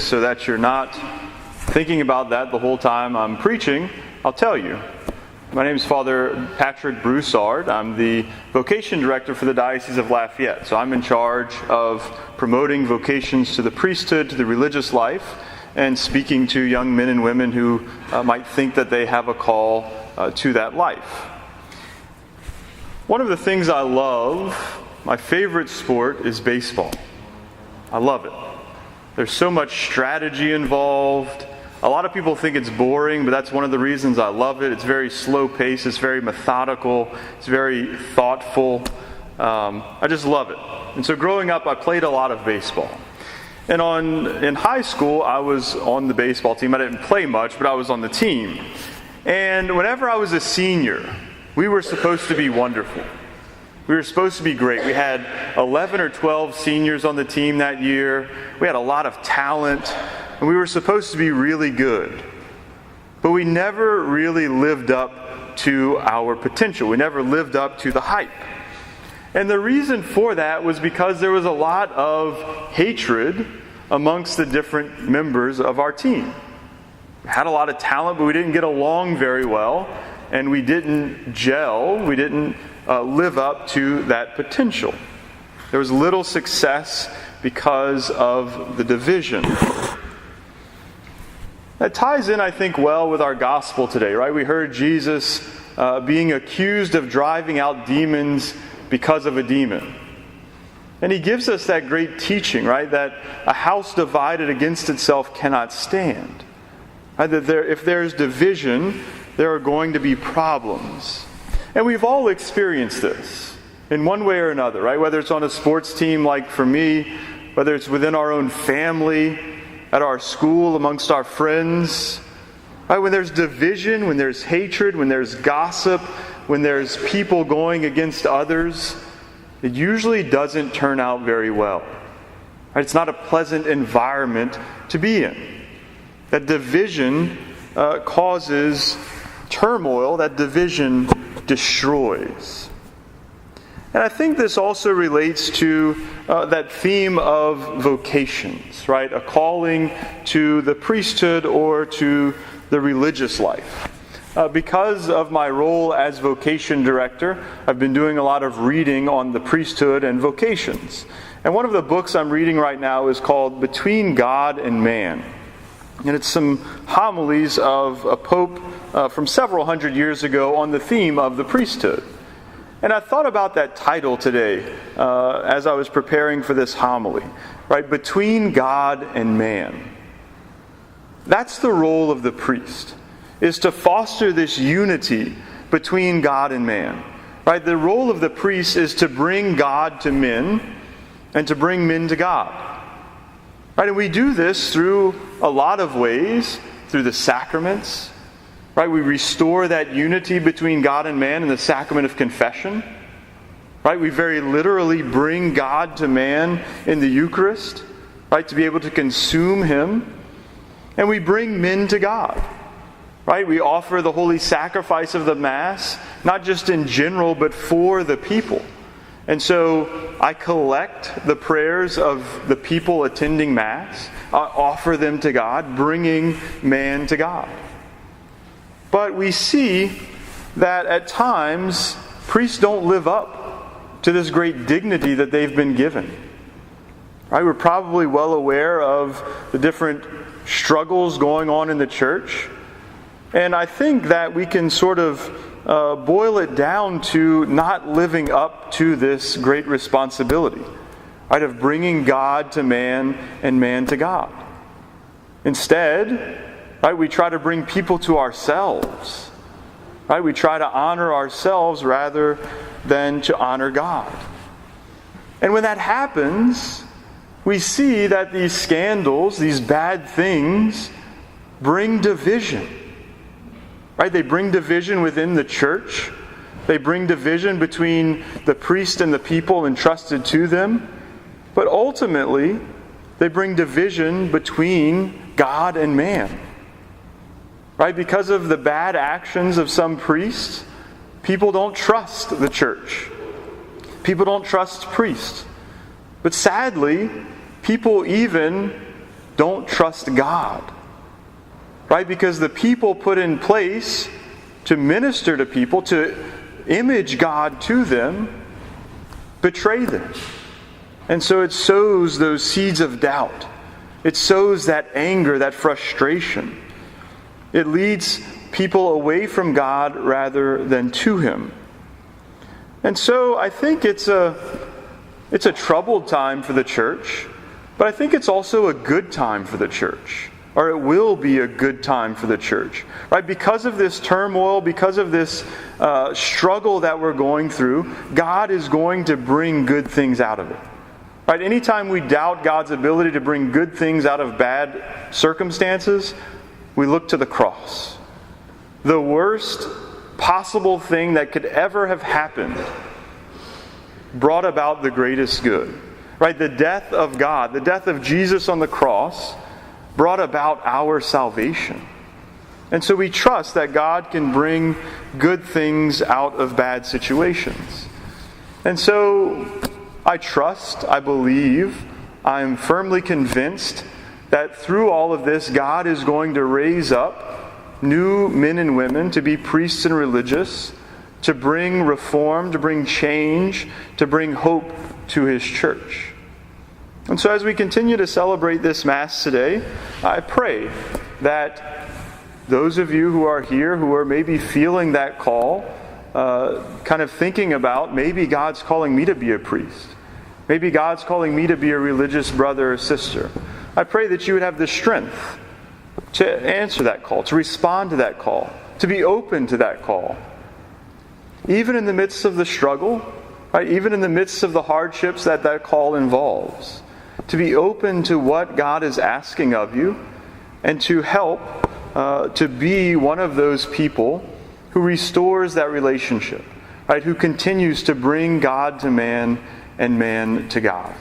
is, so that you're not thinking about that the whole time I'm preaching, I'll tell you. My name is Father Patrick Broussard. I'm the Vocation Director for the Diocese of Lafayette. So I'm in charge of promoting vocations to the priesthood, to the religious life, and speaking to young men and women who might think that they have a call to that life. One of the things I love, my favorite sport, is baseball. I love it. There's so much strategy involved. A lot of people think it's boring, but that's one of the reasons I love it. It's very slow paced, it's very methodical, it's very thoughtful. I just love it. And so growing up, I played a lot of baseball. And in high school, I was on the baseball team. I didn't play much, but I was on the team. And whenever I was a senior, we were supposed to be wonderful. We were supposed to be great. We had 11 or 12 seniors on the team that year. We had a lot of talent. And we were supposed to be really good. But we never really lived up to our potential. We never lived up to the hype. And the reason for that was because there was a lot of hatred amongst the different members of our team. We had a lot of talent, but we didn't get along very well. And we didn't gel. We didn't live up to that potential. There was little success because of the division. That ties in, I think, well with our gospel today, right? We heard Jesus being accused of driving out demons because of a demon. And he gives us that great teaching, right? That a house divided against itself cannot stand. Right? That if there's division, there are going to be problems. And we've all experienced this in one way or another, right? Whether it's on a sports team like for me, whether it's within our own family, at our school, amongst our friends. Right? When there's division, when there's hatred, when there's gossip, when there's people going against others, it usually doesn't turn out very well. Right? It's not a pleasant environment to be in. That division causes turmoil. That division destroys. And I think this also relates to that theme of vocations, right? A calling to the priesthood or to the religious life. Because of my role as vocation director, I've been doing a lot of reading on the priesthood and vocations. And one of the books I'm reading right now is called Between God and Man. And it's some homilies of a pope from several hundred years ago on the theme of the priesthood. And I thought about that title today as I was preparing for this homily, right? Between God and man. That's the role of the priest, is to foster this unity between God and man, right? The role of the priest is to bring God to men and to bring men to God, right? And we do this through a lot of ways, through the sacraments. Right, we restore that unity between God and man in the sacrament of confession. Right, we very literally bring God to man in the Eucharist, right, to be able to consume Him. And we bring men to God. Right, we offer the holy sacrifice of the Mass, not just in general, but for the people. And so I collect the prayers of the people attending Mass, I offer them to God, bringing man to God. But we see that at times, priests don't live up to this great dignity that they've been given. Right? We're probably well aware of the different struggles going on in the church. And I think that we can sort of boil it down to not living up to this great responsibility, right, of bringing God to man and man to God. Instead, right, we try to bring people to ourselves. Right? We try to honor ourselves rather than to honor God. And when that happens, we see that these scandals, these bad things, bring division. Right? They bring division within the church. They bring division between the priest and the people entrusted to them. But ultimately, they bring division between God and man. Right? Because of the bad actions of some priests, people don't trust the church. People don't trust priests. But sadly, people even don't trust God. Right? Because the people put in place to minister to people, to image God to them, betray them. And so it sows those seeds of doubt. It sows that anger, that frustration. It leads people away from God rather than to Him. And so I think it's a troubled time for the church, but I think it's also a good time for the church. Or it will be a good time for the church. Right? Because of this turmoil, because of this struggle that we're going through, God is going to bring good things out of it. Right? Anytime we doubt God's ability to bring good things out of bad circumstances, we look to the cross. The worst possible thing that could ever have happened brought about the greatest good. Right? The death of God, the death of Jesus on the cross, brought about our salvation. And so we trust that God can bring good things out of bad situations. And so I trust, I believe, I am firmly convinced that through all of this, God is going to raise up new men and women to be priests and religious, to bring reform, to bring change, to bring hope to His church. And so as we continue to celebrate this Mass today, I pray that those of you who are here who are maybe feeling that call, kind of thinking about, maybe God's calling me to be a priest. Maybe God's calling me to be a religious brother or sister. I pray that you would have the strength to answer that call, to respond to that call, to be open to that call. Even in the midst of the struggle, right? Even in the midst of the hardships that call involves. To be open to what God is asking of you, and to help to be one of those people who restores that relationship, right? Who continues to bring God to man and man to God.